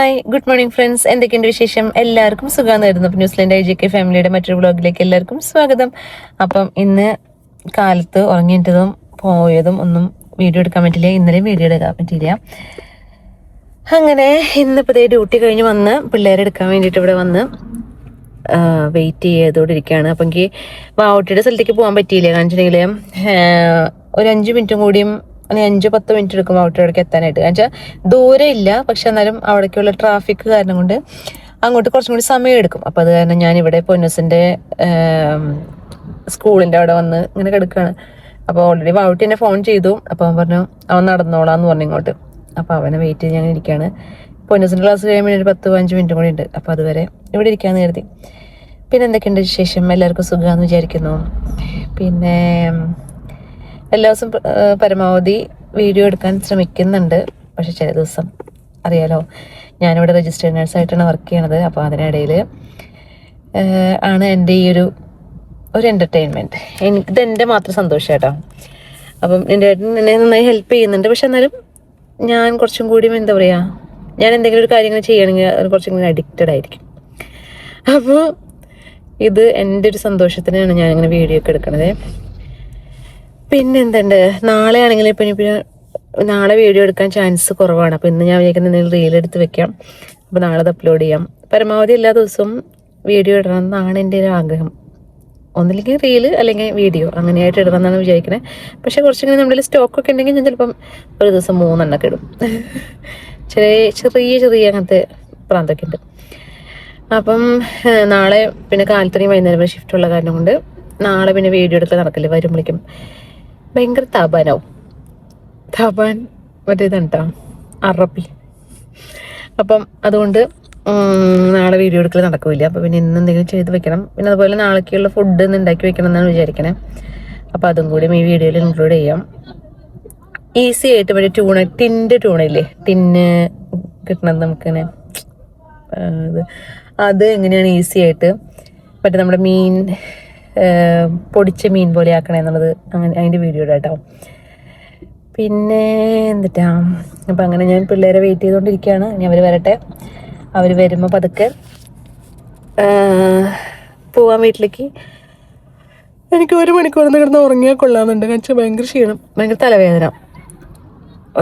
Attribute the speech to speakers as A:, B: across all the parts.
A: Hi good morning friends, എന്തൊക്കെയുണ്ട് വിശേഷം? എല്ലാവർക്കും സുഖമാണെന്ന് വരുന്നു. അപ്പോൾ ന്യൂസിലൻഡ് IJK ഫാമിലിയുടെ മറ്റൊരു വ്ളോഗിലേക്ക് എല്ലാവർക്കും സ്വാഗതം. അപ്പം ഇന്ന് കാലത്ത് ഉറങ്ങിയിട്ടതും പോയതും ഒന്നും വീഡിയോ എടുക്കാൻ പറ്റില്ല, ഇന്നലെയും വീഡിയോ എടുക്കാൻ പറ്റിയില്ല. അങ്ങനെ ഇന്നിപ്പോൾ ഡ്യൂട്ടി കഴിഞ്ഞ് വന്ന് പിള്ളേരെ എടുക്കാൻ വേണ്ടിയിട്ട് ഇവിടെ വന്ന് വെയിറ്റ് ചെയ്തോണ്ടിരിക്കുകയാണ്. അപ്പം എനിക്ക് വാവട്ടിയുടെ സ്ഥലത്തേക്ക് പോകാൻ പറ്റിയില്ല. കാരണം വെച്ചിട്ടുണ്ടെങ്കിൽ ഒരു 5 മിനിറ്റും കൂടിയും 5-10 മിനിറ്റ് എടുക്കും അവിടേക്ക് എത്താനായിട്ട്. കാരണം വെച്ചാൽ ദൂരം ഇല്ല, പക്ഷെ എന്നാലും അവിടേക്കുള്ള ട്രാഫിക് കാരണം കൊണ്ട് അങ്ങോട്ട് കുറച്ചും കൂടി സമയം എടുക്കും. അപ്പം അത് കാരണം ഞാൻ ഇവിടെ പൊന്നൂസിൻ്റെ സ്കൂളിൻ്റെ അവിടെ വന്ന് ഇങ്ങനെ കിടക്കുകയാണ്. അപ്പോൾ ഓൾറെഡി വാവട്ടി എന്നെ ഫോൺ ചെയ്തു. അപ്പോൾ അവൻ പറഞ്ഞു അവൻ നടന്നോളാന്ന് പറഞ്ഞു ഇങ്ങോട്ട്. അപ്പോൾ അവനെ വെയിറ്റ് ചെയ്ത് ഞാൻ ഇരിക്കുകയാണ്. പൊന്നൂസിൻ്റെ ക്ലാസ് കഴിയുമ്പോൾ ഒരു 10-15 മിനിറ്റും കൂടി ഉണ്ട്. അപ്പോൾ അതുവരെ ഇവിടെ ഇരിക്കാമെന്ന് കരുതി. പിന്നെ എന്തൊക്കെയുണ്ട് വിശേഷം? എല്ലാവർക്കും സുഖമാണെന്ന് വിചാരിക്കുന്നു. പിന്നെ എല്ലാ ദിവസവും പരമാവധി വീഡിയോ എടുക്കാൻ ശ്രമിക്കുന്നുണ്ട്. പക്ഷെ ചില ദിവസം അറിയാലോ, ഞാനിവിടെ രജിസ്റ്റേർഡ് നേഴ്സായിട്ടാണ് വർക്ക് ചെയ്യണത്. അപ്പോൾ അതിനിടയിൽ ആണ് എൻ്റെ ഈ ഒരു എൻ്റർടൈൻമെൻറ്റ്. ഇതെൻ്റെ മാത്രം സന്തോഷം കേട്ടോ. അപ്പം എൻ്റെ ഏട്ടൻ എന്നെ നന്നായി ഹെൽപ്പ് ചെയ്യുന്നുണ്ട്. പക്ഷെ എന്നാലും ഞാൻ കുറച്ചും കൂടിയും എന്താ പറയുക, ഞാൻ എന്തെങ്കിലും ഒരു കാര്യങ്ങൾ ചെയ്യുകയാണെങ്കിൽ അത് കുറച്ചും കൂടി അഡിക്റ്റഡ് ആയിരിക്കും. അപ്പോൾ ഇത് എൻ്റെ ഒരു സന്തോഷത്തിനാണ് ഞാനിങ്ങനെ വീഡിയോ ഒക്കെ എടുക്കണത്. പിന്നെ എന്തുണ്ട്, നാളെ ആണെങ്കിൽ ഇപ്പം നാളെ വീഡിയോ എടുക്കാൻ ചാൻസ് കുറവാണ്. അപ്പോൾ ഇന്ന് ഞാൻ വിചാരിക്കുന്ന എന്തെങ്കിലും റീൽ എടുത്ത് വെക്കാം. അപ്പോൾ നാളെ അത് അപ്ലോഡ് ചെയ്യാം. പരമാവധി എല്ലാ ദിവസവും വീഡിയോ ഇടണം എന്നാണ് എൻ്റെ ഒരു ആഗ്രഹം. ഒന്നില്ലെങ്കിൽ റീല് അല്ലെങ്കിൽ വീഡിയോ അങ്ങനെയായിട്ട് ഇടണം എന്നാണ് വിചാരിക്കുന്നത്. പക്ഷേ കുറച്ചിങ്ങനെ നമ്മുടെ സ്റ്റോക്കൊക്കെ ഉണ്ടെങ്കിൽ ഞാൻ ചിലപ്പം ഒരു ദിവസം 3 എണ്ണമൊക്കെ ഇടും. ചെറിയ അങ്ങനത്തെ പ്രാന്തൊക്കെ ഉണ്ട്. അപ്പം നാളെ പിന്നെ കാലത്തനെയും വൈകുന്നേരം ഷിഫ്റ്റ് ഉള്ള കാരണം കൊണ്ട് നാളെ പിന്നെ വീഡിയോ എടുക്കാൻ നടക്കില്ല. വരുമ്പോഴേക്കും ഭയങ്കര തപാൻ മറ്റേതാണ് കേട്ടോ, അറപ്പി. അപ്പം അതുകൊണ്ട് നാളെ വീഡിയോ എടുക്കൽ നടക്കില്ല. അപ്പോൾ പിന്നെ ഇന്ന് എന്തെങ്കിലും ചെയ്ത് വെക്കണം. പിന്നെ അതുപോലെ നാളേക്കുള്ള ഫുഡ് ഒന്ന് ഉണ്ടാക്കി വെക്കണം എന്നാണ് വിചാരിക്കണേ. അപ്പോൾ അതും കൂടി ഈ വീഡിയോയിൽ ഇൻക്ലൂഡ് ചെയ്യാം. ഈസി ആയിട്ട് മറ്റേ ടിൻ്റെ ടൂണയില്ലേ, ടിന്ന് കിട്ടണത് നമുക്കിങ്ങനെ അത് എങ്ങനെയാണ് ഈസി ആയിട്ട് മറ്റേ നമ്മുടെ മീൻ പൊടിച്ച മീൻ പോലെ ആക്കണേ എന്നുള്ളത് അങ്ങനെ അതിൻ്റെ വീഡിയോ കേട്ടോ. പിന്നെ എന്നിട്ടാ അപ്പം അങ്ങനെ ഞാൻ പിള്ളേരെ വെയിറ്റ് ചെയ്തുകൊണ്ടിരിക്കുകയാണ്. ഇനി അവർ വരട്ടെ. അവർ വരുമ്പോൾ പതുക്കെ പോവാൻ വീട്ടിലേക്ക്. എനിക്ക് 1 മണിക്കൂർ കിടന്ന് ഉറങ്ങിയാൽ കൊള്ളാമെന്നുണ്ട്. കാരണം ഭയങ്കര ക്ഷീണം, ഭയങ്കര തലവേദന,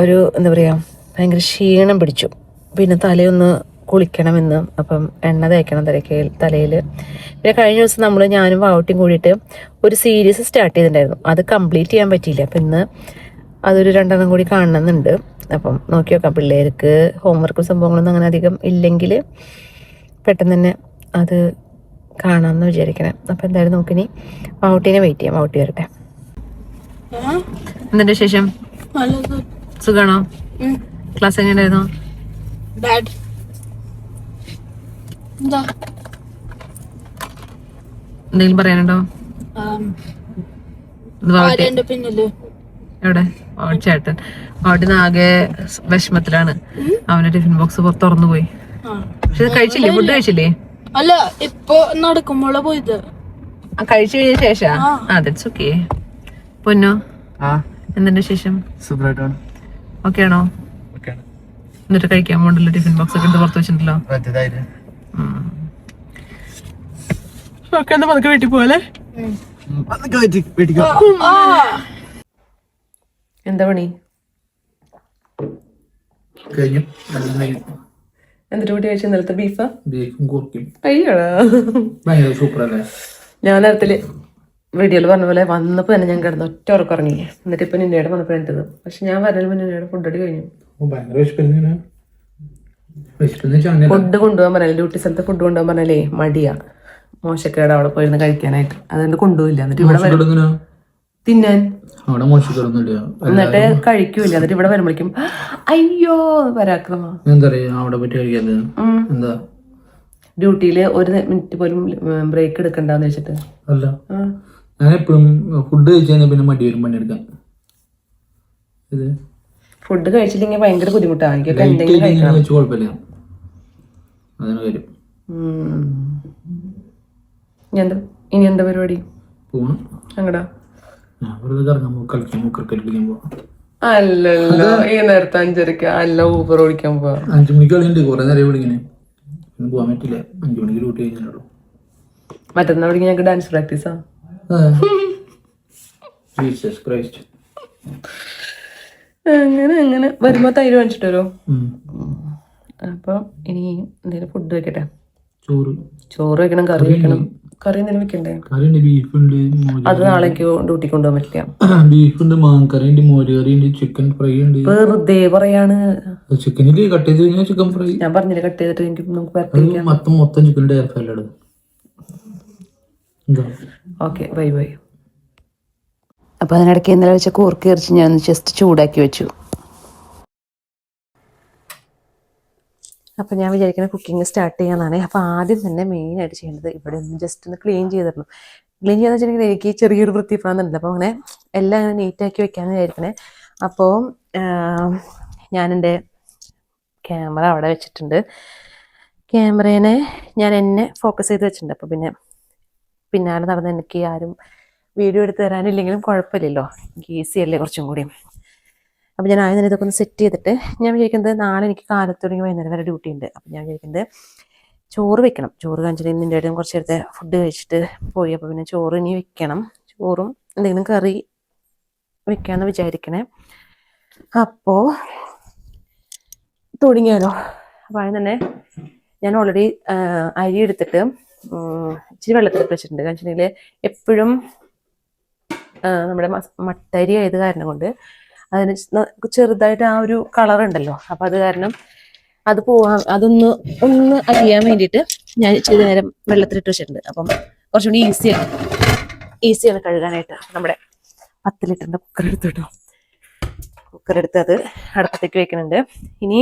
A: ഒരു എന്താ പറയുക, ഭയങ്കര ക്ഷീണം പിടിച്ചു. പിന്നെ തലയൊന്ന് കുളിക്കണമെന്ന്, അപ്പം എണ്ണ തേക്കണം തലയിൽ. പിന്നെ കഴിഞ്ഞ ദിവസം ഞാനും വാവട്ടിയും കൂടിയിട്ട് ഒരു സീരീസ് സ്റ്റാർട്ട് ചെയ്തിട്ടുണ്ടായിരുന്നു. അത് കംപ്ലീറ്റ് ചെയ്യാൻ പറ്റിയില്ല. അപ്പം ഇന്ന് അതൊരു 2 എണ്ണം കൂടി കാണണമെന്നുണ്ട്. അപ്പം നോക്കി നോക്കാം. പിള്ളേർക്ക് ഹോംവർക്കും സംഭവങ്ങളൊന്നും അങ്ങനെ അധികം ഇല്ലെങ്കിൽ പെട്ടെന്ന് തന്നെ അത് കാണാമെന്ന് വിചാരിക്കണേ. അപ്പം എന്തായാലും നോക്കിനി വാവട്ടീനെ വെയിറ്റ് ചെയ്യാം. വാവട്ടി വരട്ടെ. എന്തിൻ്റെ ശേഷം? സുഖാണോ? ക്ലാസ് എങ്ങനെയായിരുന്നു? എന്തെങ്കിലും പറയാനുണ്ടോ? എവിടെ ചേട്ടൻ അവിടെ ആകെ വിഷമത്തിലാണ്. അവന്റെ ടിഫിൻ ബോക്സ് തുറന്നു പോയി. പക്ഷെ കഴിച്ചില്ലേ? ഫുഡ് കഴിച്ചില്ലേ?
B: അല്ല, ഇപ്പൊ നടക്കുമ്പോഴാ പോയത്.
A: കഴിച്ചു കഴിഞ്ഞ ശേഷം ദാറ്റ്സ് ഓക്കേ. പൊന്നോ എന്തിന്റെ ശേഷം? ഓക്കെ ആണോ? എന്നിട്ട് കഴിക്കാൻ പോണ്ടല്ലോ, ടിഫിൻ ബോക്സ് ഒക്കെ എടുത്ത് പുറത്ത് വെച്ചിട്ടുണ്ടല്ലോ. പതുക്കെ വീട്ടിൽ പോലെ. എന്താ പണി? എന്നിട്ട് കൂട്ടി കഴിച്ച ഇന്നലത്തെ ബീഫാ? അയ്യോടാ, ഞാൻ നേരത്തില് വീഡിയോയിൽ പറഞ്ഞ പോലെ വന്നപ്പോ തന്നെ ഞാൻ കിടന്ന് ഒറ്റ ഉറക്കം ഉറങ്ങി. എന്നിട്ട് ഇപ്പൊ നിന്നയുടെ വന്നപ്പോ എണീറ്റത്. പക്ഷെ ഞാൻ പറഞ്ഞാലും നിന്നയുടെ ഫുഡ് അടി കഴിഞ്ഞു. ഫുഡ് കൊണ്ടുപോകാൻ പറഞ്ഞാലേ, ഡ്യൂട്ടി സ്ഥലത്ത് ഫുഡ് കൊണ്ടുപോകാൻ പറഞ്ഞാലേ മടിയാ, മോശക്കേട് അവിടെ പോയിരുന്ന് കഴിക്കാനായിട്ട്. അതുകൊണ്ട് കൊണ്ടുപോയില്ല. എന്നിട്ട് ഇവിടെ തിന്നാൻ എന്നിട്ട് കഴിക്കൂല. എന്നിട്ട് ഇവിടെ വരുമ്പോഴേക്കും അയ്യോ പരാക്രമ. ഡ്യൂട്ടിയില് 1 മിനിറ്റ് പോലും ബ്രേക്ക് എടുക്കണ്ടെന്ന് വെച്ചിട്ട്
C: അല്ല. ഞാൻ എപ്പോഴും ഫുഡ് കഴിച്ചു പിന്നെ മടി വരും പണിയെടുക്കാൻ.
A: ഫുഡ് കഴിച്ചില്ലെങ്കിൽ ഭയങ്കര ബുദ്ധിമുട്ടാണ്. എനിക്കൊക്കെ എന്തെങ്കിലും കഴിക്കണം.
C: കുഴപ്പമില്ല, അതിന് വരും.
A: ഇനി എന്താ പരിപാടി?
C: പോണം
A: അങ്ങടാ.
C: ഞാൻ വെറുതെ കറങ്ങാൻ പോകും, കളിക്കാൻ പോകും, ക്രിക്കറ്റ് കളിക്കാൻ പോവാം.
A: അല്ലല്ലോ ഈ നേരത്തെ 5:30 അല്ല ഊബർ ഓടിക്കാൻ പോവാ.
C: 5 മണിക്ക് കളിയുണ്ട്, കുറെ നേരം വിളിക്കണേ. ഇന്ന് പോകാൻ പറ്റില്ല, 5 മണിക്ക് ഡ്യൂട്ടി കഴിഞ്ഞാലുള്ളൂ.
A: മറ്റന്നാ വിളിക്കാൻ ഞങ്ങൾക്ക് ഡാൻസ് പ്രാക്ടീസാ.
C: Jesus Christ.
A: അങ്ങനെ വരുമ്പോ തൈര് വാങ്ങിച്ചിട്ട് വരും. അപ്പൊ ഇനി എന്തെങ്കിലും ഫുഡ് വെക്കട്ടെ. ചോറ് വെക്കണം, കറി വെക്കണം. കറി എന്തെങ്കിലും വെക്കണ്ടേ?
C: കറിയുണ്ട്, ബീഫുണ്ട്,
A: അത് നാളേക്ക് ഡ്യൂട്ടി കൊണ്ടുപോകാൻ പറ്റില്ല.
C: ബീഫുണ്ട്, മാങ്ങക്കറി ഉണ്ട്, മോര് കറി ഉണ്ട്, ചിക്കൻ ഫ്രൈ ഉണ്ട്.
A: വെറുതെ പറയാണ്.
C: ചിക്കനില് കട്ട് ചെയ്ത് കഴിഞ്ഞാൽ ചിക്കൻ ഫ്രൈ.
A: ഞാൻ പറഞ്ഞില്ല കട്ട് ചെയ്തിട്ട് എനിക്ക് നമുക്ക്
C: മൊത്തം ചിക്കൻ ഡയർ ഫ്രൈ അല്ലാതെ.
A: Okay, bye bye. അപ്പോൾ അതിനിടയ്ക്ക് ഇന്നലെ വെച്ച കൂർക്ക ഇറച്ചി ഞാൻ ജസ്റ്റ് ചൂടാക്കി വെച്ചു. അപ്പോൾ ഞാൻ വിചാരിക്കുന്നത് കുക്കിംഗ് സ്റ്റാർട്ട് ചെയ്യാനാണ്. അപ്പോൾ ആദ്യം തന്നെ മെയിനായിട്ട് ചെയ്യേണ്ടത് ഇവിടെ ഒന്ന് ജസ്റ്റ് ഒന്ന് ക്ലീൻ ചെയ്തിടണം. ക്ലീൻ ചെയ്യാന്ന് വെച്ചിട്ടുണ്ടെങ്കിൽ എനിക്ക് ചെറിയൊരു വൃത്തിപ്പെടാന്നുണ്ട്. അപ്പോൾ അങ്ങനെ എല്ലാം അങ്ങനെ നീറ്റാക്കി വെക്കാമെന്ന് വിചാരിക്കണേ. അപ്പോൾ ഞാനെൻ്റെ ക്യാമറ അവിടെ വെച്ചിട്ടുണ്ട്. ക്യാമറേനെ ഞാൻ എന്നെ ഫോക്കസ് ചെയ്ത് വെച്ചിട്ടുണ്ട്. അപ്പോൾ പിന്നാലെ നടന്ന് എനിക്ക് ആരും വീഡിയോ എടുത്ത് തരാനില്ലെങ്കിലും കുഴപ്പമില്ലല്ലോ, ഈസി അല്ലേ കുറച്ചും കൂടി. അപ്പോൾ ഞാൻ ആദ്യം തന്നെ ഇതൊക്കെ ഒന്ന് സെറ്റ് ചെയ്തിട്ട് ഞാൻ വിചാരിക്കുന്നത് നാളെ എനിക്ക് കാലത്ത് തുടങ്ങി വൈകുന്നേരം വരെ ഡ്യൂട്ടി ഉണ്ട്. അപ്പോൾ ഞാൻ വിചാരിക്കുന്നത് ചോറ് വെക്കണം. ചോറ് കാണിച്ചിട്ട് നിൻ്റെ ഇടയിൽ കുറച്ച് നേരത്തെ ഫുഡ് കഴിച്ചിട്ട് പോയി. അപ്പോൾ പിന്നെ ചോറ് ഇനി വെക്കണം. ചോറും എന്തെങ്കിലും കറി വെക്കാമെന്ന് വിചാരിക്കണേ. അപ്പോൾ തുടങ്ങിയാലോ. അപ്പോൾ ആദ്യം തന്നെ ഞാൻ ഓൾറെഡി അരി എടുത്തിട്ട് ഇച്ചിരി വെള്ളത്തിലിട്ട് വെച്ചിട്ടുണ്ട്. കാരണം വെച്ചിട്ടുണ്ടെങ്കിൽ എപ്പോഴും നമ്മുടെ മട്ടരി ആയത് കാരണം കൊണ്ട് അതിന് ചെറുതായിട്ട് ആ ഒരു കളർ ഉണ്ടല്ലോ. അപ്പം അത് കാരണം അത് ഒന്ന് അരിയാൻ വേണ്ടിയിട്ട് ഞാൻ ഇച്ചിരി നേരം വെള്ളത്തിലിട്ട് വെച്ചിട്ടുണ്ട്. അപ്പം കുറച്ചും കൂടി ഈസിയാണ് കഴുകാനായിട്ട്. നമ്മുടെ 10 ലിറ്ററിൻ്റെ കുക്കർ എടുത്തു കേട്ടോ. കുക്കർ എടുത്ത് അത് അടുപ്പത്തേക്ക് വെക്കുന്നുണ്ട്. ഇനി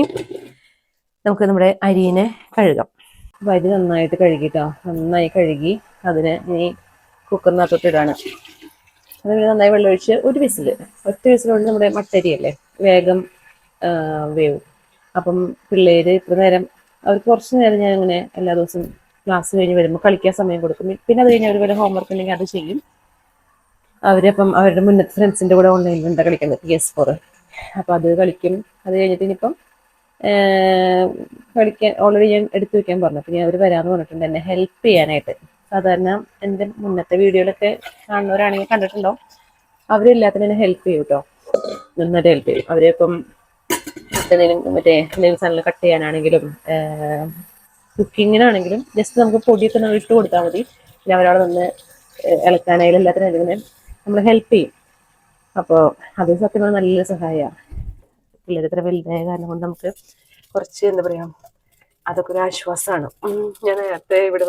A: നമുക്ക് നമ്മുടെ അരിനെ കഴുകാം. അപ്പോൾ അരി നന്നായിട്ട് കഴുകിട്ടോ, നന്നായി കഴുകി അതിനെ ഇനി കുക്കറിനകത്തോട്ട് ഇടാണ്. അത് നന്നായി വെള്ളമൊഴിച്ച് ഒറ്റ വിസിലുകൊണ്ട് നമ്മുടെ മട്ടരിയല്ലേ വേഗം വേവും. അപ്പം പിള്ളേർ ഇത്ര നേരം അവർക്ക് കുറച്ച് നേരം ഞാൻ അങ്ങനെ എല്ലാ ദിവസവും ക്ലാസ് കഴിഞ്ഞ് വരുമ്പോൾ കളിക്കാൻ സമയം കൊടുക്കും. പിന്നെ അത് കഴിഞ്ഞ് അവർ വല്ല ഹോംവർക്ക് ഉണ്ടെങ്കിൽ അത് ചെയ്യും. അവരപ്പം അവരുടെ മുന്നത്തെ ഫ്രണ്ട്സിൻ്റെ കൂടെ ഓൺലൈനിലുണ്ട് കളിക്കുന്നത് PS4. അപ്പോൾ അത് കളിക്കും. അത് കഴിഞ്ഞിട്ട് ഇനിയിപ്പം കളിക്കാൻ ഓൾറെഡി ഞാൻ എടുത്തു വെക്കാൻ പറഞ്ഞു. പിന്നെ അവർ വരാമെന്ന് പറഞ്ഞിട്ടുണ്ട് എന്നെ ഹെൽപ്പ് ചെയ്യാനായിട്ട്. സാധാരണ എൻ്റെ മുന്നത്തെ വീഡിയോയിലൊക്കെ കാണുന്നവരാണെങ്കിൽ കണ്ടിട്ടുണ്ടോ, അവരെല്ലാത്തിനും എന്നെ ഹെൽപ്പ് ചെയ്യും കേട്ടോ, നന്നായിട്ട് ഹെൽപ്പ് ചെയ്യും. അവരിപ്പം എന്തെങ്കിലും സാധനങ്ങൾ കട്ട് ചെയ്യാനാണെങ്കിലും കുക്കിങ്ങിനാണെങ്കിലും ജസ്റ്റ് നമുക്ക് പൊടിയൊക്കെ നമ്മൾ ഇട്ട് കൊടുത്താൽ മതി. പിന്നെ അവരവിടെ നിന്ന് ഇളക്കാനായാലും എല്ലാത്തിനും നമ്മൾ ഹെൽപ്പ് ചെയ്യും. അപ്പോൾ അത് സത്യം നല്ല സഹായമാണ്. പിള്ളേർ ഇത്ര വലുതായ കാരണം കൊണ്ട് നമുക്ക് കുറച്ച് എന്താ പറയുക, അതൊക്കെ ഒരു ആശ്വാസമാണ്. ഞാൻ നേരത്തെ ഇവിടെ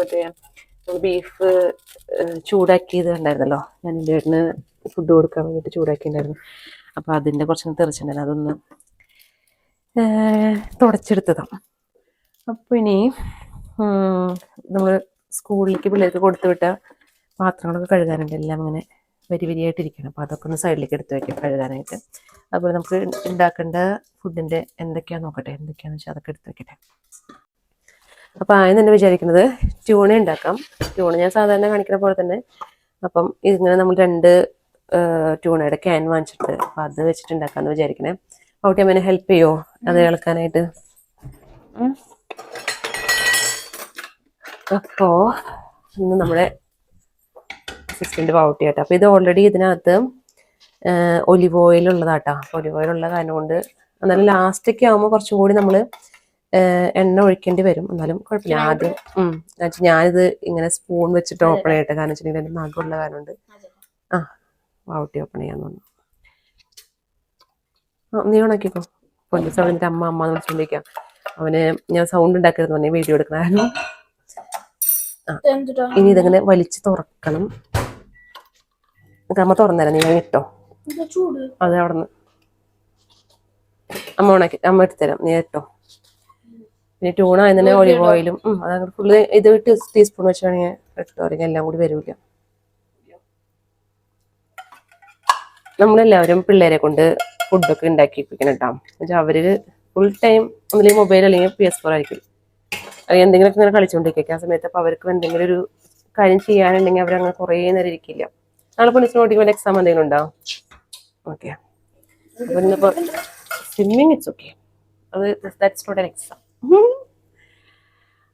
A: ബീഫ് ചൂടാക്കിയത് ഉണ്ടായിരുന്നല്ലോ, ഞാൻ എൻ്റെ വീട്ടിന് ഫുഡ് കൊടുക്കാൻ വേണ്ടിയിട്ട് ചൂടാക്കിയിട്ടുണ്ടായിരുന്നു. അപ്പോൾ അതിൻ്റെ കുറച്ച് തെറിച്ചിട്ടുണ്ടായിരുന്നു, അതൊന്ന് തുടച്ചെടുത്തതാണ്. അപ്പോൾ ഇനി നമ്മൾ സ്കൂളിലേക്ക് പിള്ളേർക്ക് കൊടുത്തു വിട്ട പാത്രങ്ങളൊക്കെ കഴുകാനുണ്ട്. എല്ലാം അങ്ങനെ വരിയായിട്ടിരിക്കണം. അപ്പോൾ അതൊക്കെ ഒന്ന് സൈഡിലേക്ക് എടുത്ത് വയ്ക്കാം കഴുകാനായിട്ട്. അതുപോലെ നമുക്ക് ഉണ്ടാക്കേണ്ട ഫുഡിൻ്റെ എന്തൊക്കെയാണെന്ന് നോക്കട്ടെ, എന്തൊക്കെയാണെന്ന് വെച്ചാൽ അതൊക്കെ എടുത്ത് വയ്ക്കട്ടെ. അപ്പോൾ ആദ്യം തന്നെ വിചാരിക്കുന്നത് ട്യൂണ ഉണ്ടാക്കാം. ട്യൂണ ഞാൻ സാധാരണ കാണിക്കുന്ന പോലെ തന്നെ. അപ്പം ഇതിങ്ങനെ നമ്മൾ 2 ട്യൂണയുടെ ക്യാൻ വാങ്ങിച്ചിട്ട് അപ്പോൾ അത് വെച്ചിട്ട് ഉണ്ടാക്കാമെന്ന് വിചാരിക്കണേ. ഔട്ടി അമ്മേനെ ഹെൽപ്പ് ചെയ്യുമോ അത് ഇളക്കാനായിട്ട്? അപ്പോൾ ഇന്ന് നമ്മുടെ അസിസ്റ്റന്റ് പൗട്ടി ആട്ടോ. അപ്പോൾ ഇത് ഓൾറെഡി ഇതിനകത്ത് ഒലിവ് ഓയിൽ ഉള്ളതാട്ടോ. ഒലിവ് ഓയിൽ ഉള്ള കാരണം കൊണ്ട് എന്നാലും ലാസ്റ്റൊക്കെ ആകുമ്പോൾ കുറച്ചും കൂടി നമ്മൾ എണ്ണ ഒഴിക്കേണ്ടി വരും. എന്നാലും കുഴപ്പമില്ല. ആദ്യം ഞാനിത് ഇങ്ങനെ സ്പൂൺ വെച്ചിട്ട് ഓപ്പൺ ചെയ്യട്ടെ. കാരണം വെച്ചിട്ടുണ്ടെങ്കിൽ എൻ്റെ നഖമുള്ള കാരണം കൊണ്ട് പൗട്ടി ഓപ്പൺ ചെയ്യാൻ തോന്നുന്നു. നീ ഓണാക്കിക്കോ. പൊന്നിസ് അവൻ്റെ അമ്മ എന്ന് വിളിച്ചുകൊണ്ടിരിക്കാം. അവന് ഞാൻ സൗണ്ട് ഉണ്ടാക്കരുത് പറഞ്ഞ വീഡിയോ എടുക്കണമായിരുന്നു. ഇനി ഇതിങ്ങനെ വലിച്ച് തുറക്കണം. അമ്മ തുറന്നേരം നീ ഇട്ടോ. അത് അവിടെ നിന്ന് അമ്മ അമ്മ എടുത്തുതരാം, നീ ഇട്ടോ. പിന്നെ ട്യൂണ അതിന് ഒലിവ് ഓയിലും അതങ്ങനെ ഫുള്ള് ഇത് 1 ടീസ്പൂൺ വെച്ചാണെങ്കിൽ ഇട്ടോ, അല്ലെങ്കിൽ എല്ലാം കൂടി വരില്ല. നമ്മളെല്ലാവരും പിള്ളേരെ കൊണ്ട് ഫുഡൊക്കെ ഉണ്ടാക്കിപ്പിക്കണം കേട്ടോ. എന്നുവെച്ചാൽ അവര് ഫുൾ ടൈം ഒന്നില്ലെങ്കിൽ മൊബൈൽ അല്ലെങ്കിൽ PS4 ആയിരിക്കും, അല്ലെങ്കിൽ എന്തെങ്കിലുമൊക്കെ ഇങ്ങനെ കളിച്ചുകൊണ്ടിരിക്കുക. ആ സമയത്ത് അപ്പോൾ അവർക്ക് എന്തെങ്കിലും ഒരു കാര്യം ചെയ്യാനുണ്ടെങ്കിൽ അവരങ്ങനെ കുറേ നേരം ഇരിക്കില്ല. നാളെ പൊന്നിസിന് ഓടിക്കുമ്പോൾ എക്സാം എന്തെങ്കിലും ഉണ്ടോ? ഓക്കെ.
D: അപ്പൊ ഇന്നിപ്പോ സ്വിമ്മിങ് ഇറ്റ്സ് ഓക്കെ, അത് ദാറ്റ്സ് നോട്ട് ആൻ എക്സാം.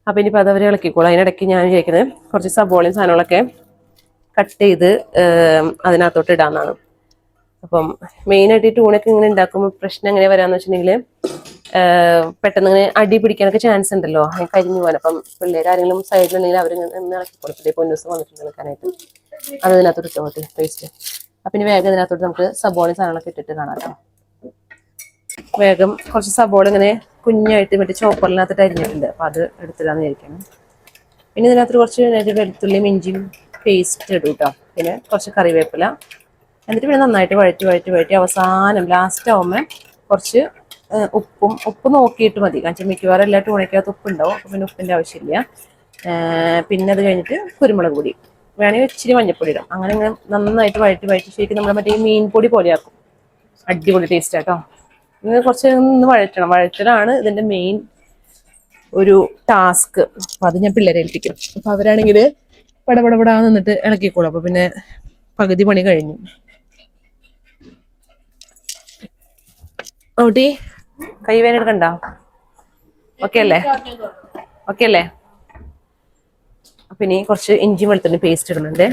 D: അപ്പൊ ഇനിയിപ്പോൾ അതവരെ ഇളക്കിക്കോളൂ. അതിനിടയ്ക്ക് ഞാൻ വിചാരിക്കുന്നത് കുറച്ച് സബോളയും സാധനങ്ങളൊക്കെ കട്ട് ചെയ്ത് അതിനകത്തോട്ട് ഇടാന്നാണ്. അപ്പം മെയിനായിട്ട് ഈ ടൂണൊക്കെ ഇങ്ങനെ ഉണ്ടാക്കുമ്പോൾ പ്രശ്നം എങ്ങനെ വരാന്ന് വെച്ചിട്ടുണ്ടെങ്കിൽ പെട്ടെന്ന് ഇങ്ങനെ അടി പിടിക്കാനൊക്കെ ചാൻസ് ഉണ്ടല്ലോ, കരിഞ്ഞു പോകാൻ. അപ്പം പിള്ളേർ ആരെങ്കിലും സൈഡിലുണ്ടെങ്കിൽ അവർ ഇന്ന് ഇളക്കി കൊടുത്തിട്ട് പൊന്നൂസ് വന്നിട്ടുണ്ട് ഇളക്കാനായിട്ട്. അത് ഇതിനകത്തോട്ട് ഇട്ടോട്ടെ പേസ്റ്റ്. അപ്പം ഇനി വേഗം ഇതിനകത്തോട്ട് നമുക്ക് സബോളയും സാധനങ്ങളൊക്കെ ഇട്ടിട്ട് കാണാം കേട്ടോ. വേഗം കുറച്ച് സബോള ഇങ്ങനെ കുഞ്ഞായിട്ട് മറ്റേ ചോപ്പറിനകത്തിട്ട് അരിഞ്ഞിട്ടുണ്ട്, അപ്പം അത് എടുത്തിടാന്ന് വിചാരിക്കണം. പിന്നെ ഇതിനകത്ത് കുറച്ച് വെളുത്തുള്ളിയും ഇഞ്ചിയും പേസ്റ്റ് ഇടും കേട്ടോ. പിന്നെ കുറച്ച് കറിവേപ്പില. എന്നിട്ട് പിന്നെ നന്നായിട്ട് വഴറ്റി അവസാനം ലാസ്റ്റ് ആവുമ്പോൾ കുറച്ച് ഉപ്പ് നോക്കിയിട്ട് മതി. കാരണം മിക്കവാറും എല്ലാ ടൂണയ്ക്കകത്ത് ഉപ്പുണ്ടാവും, അപ്പം പിന്നെ ഉപ്പിൻ്റെ ആവശ്യമില്ല. പിന്നെ അത് കഴിഞ്ഞിട്ട് കുരുമുളക് പൊടി വേണമെങ്കിൽ ഇച്ചിരി മഞ്ഞപ്പൊടി ഇടാം. അങ്ങനെ ഇങ്ങനെ നന്നായിട്ട് വഴറ്റി ശരിക്കും നമ്മൾ മറ്റേ മീൻ പൊടി പോലെയാക്കും. അടിപൊളി ടേസ്റ്റ് ആട്ടോ. ഇങ്ങനെ കുറച്ച് വഴറ്റലാണ് ഇതിൻ്റെ മെയിൻ ഒരു ടാസ്ക്. അപ്പം അത് ഞാൻ പിള്ളേരെ ഏൽപ്പിക്കും. അപ്പം അവരാണെങ്കിൽ പടപടപടാ നിന്നിട്ട് ഇളക്കിക്കോളും. അപ്പം പിന്നെ പകുതി പണി കഴിഞ്ഞു. ഊട്ടി കൈ വേന എടുക്കണ്ട? ഓക്കെ അല്ലേ? ഓക്കെ അല്ലേ? അപ്പൊ ഇനി കുറച്ച് ഇഞ്ചി വെളുത്തുള്ളി പേസ്റ്റ് ഇടുന്നുണ്ട്.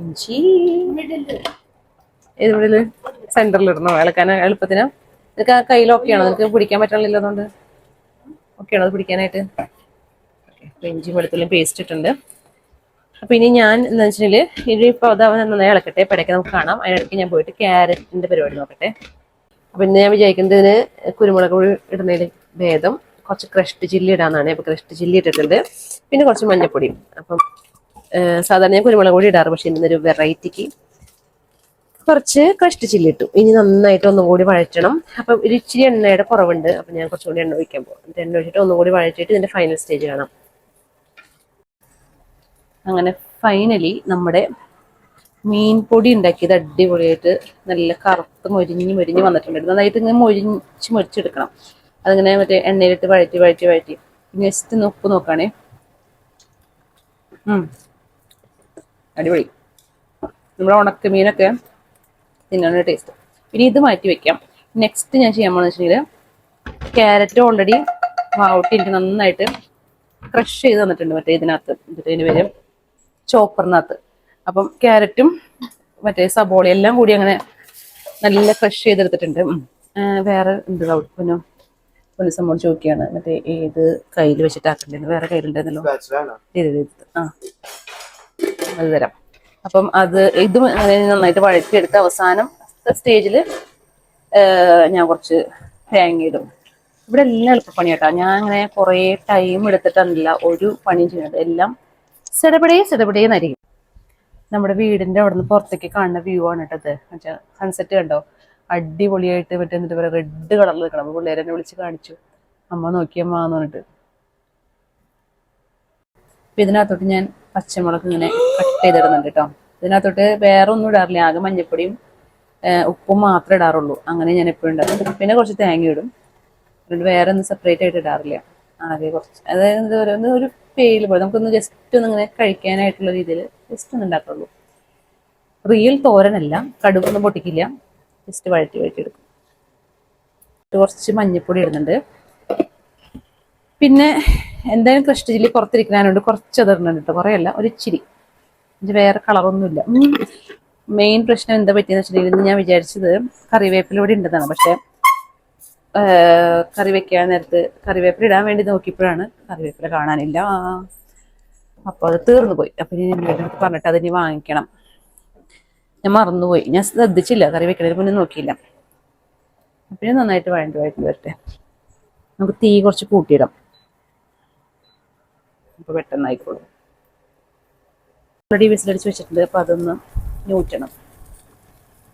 D: ഇഞ്ചി ഇവിടെ സെന്ററിൽ ഇടണോ ഇളക്കാൻ എളുപ്പത്തിന്? നിനക്ക് ആ കയ്യിൽ ഓക്കെയാണോ? നിനക്ക് പിടിക്കാൻ പറ്റണില്ല അതുകൊണ്ട് ഓക്കെയാണോ അത് പിടിക്കാനായിട്ട്? ഓക്കെ, ഇഞ്ചി വെളുത്തുള്ളി പേസ്റ്റ് ഇട്ടുണ്ട്. അപ്പൊ ഇനി ഞാൻ എന്താ വെച്ചിട്ടുണ്ടെങ്കിൽ ഇനിയിപ്പോൾ അത് നന്നായി ഇളക്കട്ടെ. ഇടയ്ക്ക് നമുക്ക് കാണാം. അതിനിടയ്ക്ക് ഞാൻ പോയിട്ട് ക്യാരറ്റിന്റെ പരിപാടി നോക്കട്ടെ. അപ്പൊ ഇന്ന് ഞാൻ വിചാരിക്കുന്നതിന് കുരുമുളക് പൊടി ഇടുന്നതിന് ഭേദം കുറച്ച് ക്രഷ്ഡ് ചില്ലി ഇടാന്നാണ്. അപ്പൊ ക്രഷ്ഡ് ചില്ലി ഇട്ടിട്ടുണ്ട്. പിന്നെ കുറച്ച് മഞ്ഞപ്പൊടി. അപ്പം സാധാരണ ഞാൻ കുരുമുളക് പൊടി ഇടാറ്, പക്ഷെ ഇന്നൊരു വെറൈറ്റിക്ക് കുറച്ച് ക്രഷ്ഡ് ചില്ലി ഇട്ടു. ഇനി നന്നായിട്ട് ഒന്നുകൂടി വഴറ്റണം. അപ്പം ഒരു ഇച്ചിരി എണ്ണയുടെ കുറവുണ്ട്. അപ്പം ഞാൻ കുറച്ചുകൂടി എണ്ണ ഒഴിക്കാൻ പോകും. എണ്ണ ഒഴിച്ചിട്ട് ഒന്നുകൂടി വഴറ്റിയിട്ട് ഇതിന്റെ ഫൈനൽ സ്റ്റേജ് കാണാം. അങ്ങനെ ഫൈനലി നമ്മുടെ മീൻ പൊടി ഉണ്ടാക്കിയത് അടിപൊളിയായിട്ട് നല്ല കറുത്ത് മൊരിഞ്ഞ് വന്നിട്ടുണ്ട്. നന്നായിട്ട് ഇങ്ങനെ മൊരിച്ചെടുക്കണം. അതിങ്ങനെ മറ്റേ എണ്ണയിലിട്ട് വഴറ്റി ജസ്റ്റ് ഒന്ന് ഉപ്പ് നോക്കുകയാണേ. അടിപൊളി. നമ്മുടെ ഉണക്കമീനൊക്കെ തിന്നാനുള്ള ടേസ്റ്റ്. പിന്നെ ഇത് മാറ്റി വെക്കാം. നെക്സ്റ്റ് ഞാൻ ചെയ്യാൻ പോകുന്നത് വെച്ചിട്ടുണ്ടെങ്കിൽ ക്യാരറ്റ് ഓൾറെഡി വാട്ടി എനിക്ക് നന്നായിട്ട് ക്രഷ് ചെയ്ത് തന്നിട്ടുണ്ട് മറ്റേ ഇതിനകത്ത്. എന്നിട്ട് ഇതിന് വരും ചോപ്പറിനകത്ത്. അപ്പം ക്യാരറ്റും മറ്റേ സബോള എല്ലാം കൂടി അങ്ങനെ നല്ല ക്രഷ് ചെയ്തെടുത്തിട്ടുണ്ട്. വേറെ എന്ത് പിന്നെ ഒരു സംഭവം ചോദിക്കുകയാണ്, മറ്റേ ഏത് കയ്യിൽ വെച്ചിട്ടാക്കണ്ടേന്ന്. വേറെ കയ്യിലുണ്ടായിരുന്നല്ലോ, അത് തരാം. അപ്പം ഇത് നന്നായിട്ട് വഴറ്റിയെടുത്ത് അവസാനം സ്റ്റേജിൽ ഞാൻ കുറച്ച് തേങ്ങ ഇടും. ഇവിടെ എല്ലാം എളുപ്പപ്പണിയാട്ടോ. ഞാൻ അങ്ങനെ കുറേ ടൈം എടുത്തിട്ടല്ല ഒരു പണിയും ചെയ്യുന്നത്. എല്ലാം സെടപടേന്നായിരിക്കും. നമ്മുടെ വീടിന്റെ അവിടെ നിന്ന് പുറത്തേക്ക് കാണുന്ന വ്യൂ ആണ് കേട്ടത്. മറ്റേ സൺസെറ്റ് കണ്ടോ? അടിപൊളിയായിട്ട് മറ്റേ എന്നിട്ട് പറയാം റെഡ് കളറിൽ നിൽക്കണം. അപ്പോൾ പിള്ളേരെന്നെ വിളിച്ച് കാണിച്ചു, അമ്മ നോക്കിയമ്മാന്ന് പറഞ്ഞിട്ട്. അപ്പം ഇതിനകത്തോട്ട് ഞാൻ പച്ചമുളക് ഇങ്ങനെ കട്ട് ചെയ്തിടുന്നുണ്ട് കേട്ടോ. ഇതിനകത്തോട്ട് വേറെ ഒന്നും ഇടാറില്ല, ആകെ മഞ്ഞപ്പൊടിയും ഉപ്പും മാത്രമേ ഇടാറുള്ളൂ. അങ്ങനെ ഞാൻ എപ്പോഴും ഉണ്ടാക്കും. പിന്നെ കുറച്ച് തേങ്ങ ഇടും. അതുകൊണ്ട് വേറെ ഒന്നും സെപ്പറേറ്റ് ആയിട്ട് ഇടാറില്ല. ആകെ കുറച്ച്, അതായത് ഒരു പേയിൽ പോലെ നമുക്കൊന്ന് ജസ്റ്റ് ഒന്ന് ഇങ്ങനെ കഴിക്കാനായിട്ടുള്ള രീതിയിൽ ജസ്റ്റ് ഒന്ന് ഉണ്ടാക്കുള്ളൂ. റിയൽ തോരനല്ല, കടുകൊന്നും പൊട്ടിക്കില്ല, ജസ്റ്റ് വഴറ്റി എടുക്കും. കുറച്ച് മഞ്ഞൾപ്പൊടി ഇടുന്നുണ്ട്. പിന്നെ എന്തായാലും ക്രഷ്ഡ് ചില്ലി പുറത്തിരിക്കാനുണ്ട്, കുറച്ച് അത് ഇടുന്നുണ്ട് കേട്ടോ, കുറേ അല്ല, ഒരു ഇച്ചിരി. വേറെ കളറൊന്നുമില്ല. മെയിൻ പ്രശ്നം എന്താ പറ്റിയെന്ന് വെച്ചിട്ടുണ്ടെങ്കിൽ ഞാൻ വിചാരിച്ചത് കറിവേപ്പില ഇവിടെ ഉണ്ടെന്നാണ്. പക്ഷെ കറി വെക്കാൻ നേരത്ത് കറിവേപ്പില ഇടാൻ വേണ്ടി നോക്കിയപ്പോഴാണ് കറിവേപ്പില കാണാനില്ല. അപ്പോൾ അത് തീർന്നു പോയി. അപ്പം ഞാൻ എൻ്റെ അടുത്ത് പറഞ്ഞിട്ട് അതിനി വാങ്ങിക്കണം. ഞാൻ മറന്നുപോയി, ഞാൻ ശ്രദ്ധിച്ചില്ല, കറി വെക്കണതിന് മുന്നേ നോക്കിയില്ല. അപ്പം നന്നായിട്ട് വഴറ്റി വരട്ടെ. നമുക്ക് തീ കുറച്ച് കൂട്ടിയിടാം, അപ്പോൾ പെട്ടെന്നായിക്കോളും. ഓൾറെഡി വിസിലടിച്ച് വെച്ചിട്ടുണ്ട്. അപ്പോൾ അതൊന്ന് ഊറ്റണം.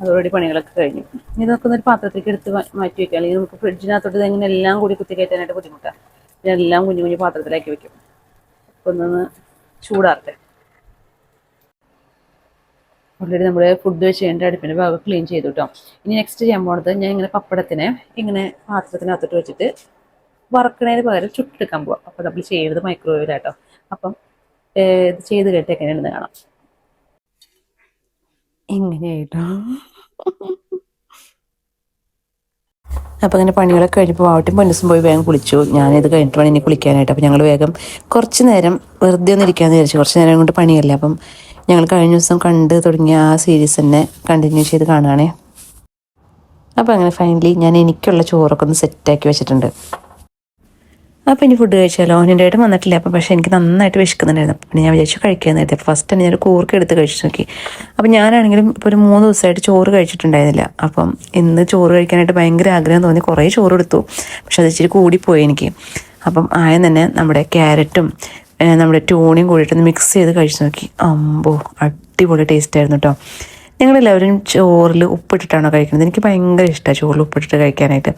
D: അതോടുകൂടി പണികളൊക്കെ കഴിഞ്ഞു. ഇതൊക്കെ ഒരു പാത്രത്തിലേക്ക് എടുത്ത് മാറ്റി വെക്കാം. അല്ലെങ്കിൽ നമുക്ക് ഫ്രിഡ്ജിനകത്തോട്ട് ഇതെങ്ങനെ എല്ലാം കൂടി കുത്തി കയറ്റാനായിട്ട് ബുദ്ധിമുട്ടാണ്. ഇതെല്ലാം കുഞ്ഞു പാത്രത്തിലാക്കി വെക്കും. അപ്പോൾ ഒന്നൊന്ന് ചൂടാറട്ടെ. ഓൾറെഡി നമ്മൾ ഫുഡ് വെച്ച് കഴിഞ്ഞിട്ട് അടുപ്പിൻ്റെ ഭാഗം ക്ലീൻ ചെയ്തു കേട്ടോ. ഇനി നെക്സ്റ്റ് ചെയ്യാൻ പോകുന്നത്, ഞാൻ ഇങ്ങനെ പപ്പടത്തിനെ ഇങ്ങനെ പാത്രത്തിനകത്തോട്ട് വെച്ചിട്ട് വറക്കണതിന് പകരം ചുട്ടെടുക്കാൻ പോവാം. അപ്പോൾ നമ്മൾ ചെയ്യുന്നത് മൈക്രോവേവിലാട്ടോ. അപ്പം ഇത് ചെയ്ത് കേട്ട് എങ്ങനെയാണെന്ന് കാണാം.
A: ഇങ്ങനെയായിട്ടോ. അപ്പോൾ അങ്ങനെ പണികളൊക്കെ കഴിഞ്ഞപ്പോൾ വാവട്ടിയും പൊന്നസും പോയി വേഗം കുളിച്ചു. ഞാനിത് കഴിഞ്ഞിട്ട് വേണം ഇനി കുളിക്കാനായിട്ട്. അപ്പോൾ ഞങ്ങൾ വേഗം കുറച്ച് നേരം വെറുതെ ഒന്ന് ഇരിക്കാമെന്ന് വിചാരിച്ചു. കുറച്ച് നേരം കൊണ്ട് പണിയല്ല. അപ്പം ഞങ്ങൾ കഴിഞ്ഞ ദിവസം കണ്ട് തുടങ്ങിയ ആ സീരീസ് തന്നെ കണ്ടിന്യൂ ചെയ്ത് കാണുകയാണേ. അപ്പോൾ അങ്ങനെ ഫൈനലി ഞാൻ എനിക്കുള്ള ചോറൊക്കെ ഒന്ന് സെറ്റാക്കി വെച്ചിട്ടുണ്ട്. അപ്പോൾ ഇനി ഫുഡ് കഴിച്ചാലോ. എൻ്റെ ഏട്ടൻ വന്നിട്ടില്ല. അപ്പോൾ പക്ഷേ എനിക്ക് നന്നായിട്ട് വിശക്കുന്നുണ്ടായിരുന്നു. പിന്നെ ഞാൻ വിചാരിച്ചു കഴിക്കാമെന്നായിരുന്നു. അപ്പോൾ ഫസ്റ്റ് തന്നെ ഞാനൊരു കൂർക്ക എടുത്ത് കഴിച്ചു നോക്കി. അപ്പോൾ ഞാനാണെങ്കിലും ഇപ്പോൾ ഒരു 3 ദിവസമായിട്ട് ചോറ് കഴിച്ചിട്ടുണ്ടായിരുന്നില്ല. അപ്പം ഇന്ന് ചോറ് കഴിക്കാനായിട്ട് ഭയങ്കര ആഗ്രഹം തോന്നി. കുറേ ചോറ് എടുത്തു. പക്ഷെ അത് ഇച്ചിരി കൂടിപ്പോയി എനിക്ക്. അപ്പം ആദ്യം തന്നെ നമ്മുടെ ക്യാരറ്റും നമ്മുടെ ട്യൂണയും കൂടിയിട്ടൊന്ന് മിക്സ് ചെയ്ത് കഴിച്ചു നോക്കി. അമ്പോ അടിപൊളി ടേസ്റ്റ് ആയിരുന്നു കേട്ടോ. ഞങ്ങളെല്ലാവരും ചോറിൽ ഉപ്പിട്ടിട്ടാണോ കഴിക്കുന്നത്? എനിക്ക് ഭയങ്കര ഇഷ്ടമാണ് ചോറിൽ ഉപ്പിട്ടിട്ട് കഴിക്കാനായിട്ട്.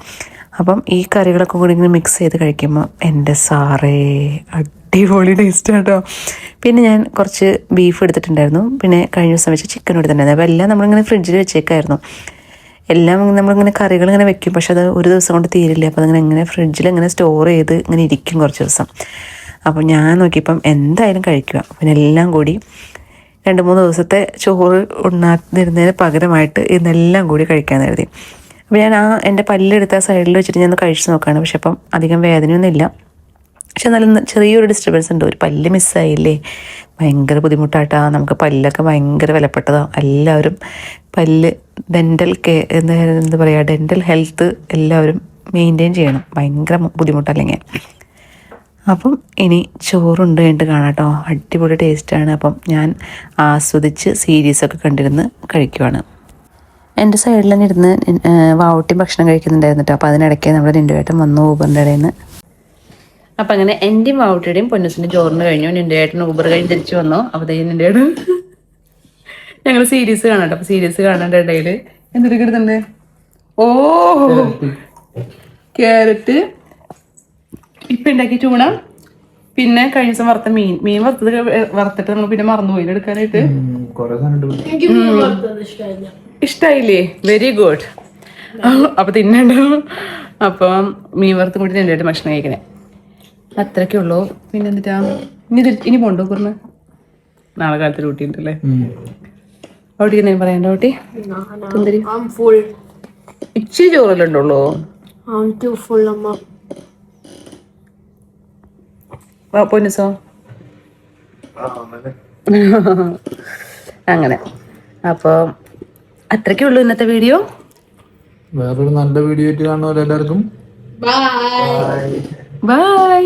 A: അപ്പം ഈ കറികളൊക്കെ കൂടി ഇങ്ങനെ മിക്സ് ചെയ്ത് കഴിക്കുമ്പോൾ എൻ്റെ സാറേ അടിപൊളി ടേസ്റ്റ് കേട്ടോ. പിന്നെ ഞാൻ കുറച്ച് ബീഫ് എടുത്തിട്ടുണ്ടായിരുന്നു. പിന്നെ കഴിഞ്ഞ ദിവസം വെച്ച് ചിക്കൻ എടുത്തിട്ടുണ്ടായിരുന്നു. അപ്പോൾ എല്ലാം നമ്മളിങ്ങനെ ഫ്രിഡ്ജിൽ വെച്ചേക്കായിരുന്നു. എല്ലാം നമ്മളിങ്ങനെ കറികൾ ഇങ്ങനെ വെക്കും. പക്ഷെ അത് ഒരു ദിവസം കൊണ്ട് തീരില്ല. അപ്പോൾ അതിങ്ങനെ ഇങ്ങനെ ഫ്രിഡ്ജിൽ ഇങ്ങനെ സ്റ്റോർ ചെയ്ത് ഇങ്ങനെ ഇരിക്കും കുറച്ച് ദിവസം. അപ്പോൾ ഞാൻ നോക്കിയപ്പം എന്തായാലും കഴിക്കുക. പിന്നെ എല്ലാം കൂടി 2-3 ദിവസത്തെ ചോറ് ഉണ്ണാതിരുന്നതിന് പകരമായിട്ട് ഇതെല്ലാം കൂടി കഴിക്കാൻ കരുതി. അപ്പോൾ ഞാൻ എൻ്റെ പല്ലെടുത്ത സൈഡിൽ വെച്ചിട്ട് ഞാൻ കഴിച്ച് നോക്കുകയാണ്. പക്ഷെ അപ്പം അധികം വേദനയൊന്നും ഇല്ല. പക്ഷെ എന്നാലും ചെറിയൊരു ഡിസ്റ്റർബൻസ് ഉണ്ട്. ഒരു പല്ല് മിസ്സായില്ലേ, ഭയങ്കര ബുദ്ധിമുട്ടായിട്ടാ. നമുക്ക് പല്ലൊക്കെ ഭയങ്കര വിലപ്പെട്ടതാണ്. എല്ലാവരും പല്ല് ഡെൻ്റൽ എന്താ പറയുക, ഡെൻ്റൽ ഹെൽത്ത് എല്ലാവരും മെയിൻറ്റെയിൻ ചെയ്യണം. ഭയങ്കര ബുദ്ധിമുട്ടല്ലെങ്കിൽ. അപ്പം ഇനി ചോറുണ്ട് കഴിഞ്ഞിട്ട് കാണാം കേട്ടോ. അടിപൊളി ടേസ്റ്റാണ്. അപ്പം ഞാൻ ആസ്വദിച്ച് സീരീസൊക്കെ കണ്ടിരുന്ന് കഴിക്കുവാണ്. എൻ്റെ സൈഡിൽ തന്നെ ഇരുന്ന് വാവട്ടി ഭക്ഷണം കഴിക്കുന്നുണ്ടായിരുന്നു കേട്ടോ. അപ്പോൾ അതിനിടയ്ക്ക് നമ്മുടെ നിൻ്റെയേട്ടൻ വന്നു ഊബറിൻ്റെ ഇടയിൽ നിന്ന്. അപ്പം അങ്ങനെ എൻ്റെയും വാവട്ടിയുടെയും പൊന്നൂസിൻ്റെ ചോറിന് കഴിഞ്ഞു. നിൻ്റെയേട്ടൻ ഊബർ കഴിഞ്ഞ് തിരിച്ചു വന്നു. അപ്പോൾ നിൻ്റെയേട്ടൻ ഞങ്ങൾ സീരീസ് കാണാം കേട്ടോ. അപ്പോൾ സീരീസ് കാണേണ്ട ഇടയിൽ എന്തൊക്കെ എടുത്തുണ്ട്? ഓ ക്യാരറ്റ് ഇപ്പം ഉണ്ടാക്കി ചൂണ, പിന്നെ കഴിഞ്ഞ ദിവസം വറുത്ത മീൻ വറുത്തിട്ട് നമ്മൾ പിന്നെ മറന്നുപോയി എടുക്കാനായിട്ട്. ഇഷ്ടായില്ലേ? Very good. അപ്പൊ തിന്നണ്ടോ? അപ്പം മീൻ വറുത്തും കൂടി രണ്ടായിട്ട് ഭക്ഷണം കഴിക്കണേ. അത്രയ്ക്കേ ഉള്ളൂ. പിന്നെ എന്നിട്ടാ ഇനി പോണ്ടോ കുറഞ്ഞ നാളെ കാലത്ത് ഡ്യൂട്ടി ഉണ്ടല്ലേ? അവിടെ എന്തെങ്കിലും പറയണ്ടോ? കുട്ടി ഇച്ചിരി ചോറല്ലേ ഉണ്ടുള്ളൂ. പൊന്നസോ അങ്ങനെ. അപ്പോൾ അത്രയ്ക്കേ ഉള്ളൂ ഇന്നത്തെ വീഡിയോ.
C: വേറൊരു നല്ല വീഡിയോ ആയിട്ട് കാണുന്നവരെല്ലാവർക്കും
B: ബൈ.
A: ബൈ.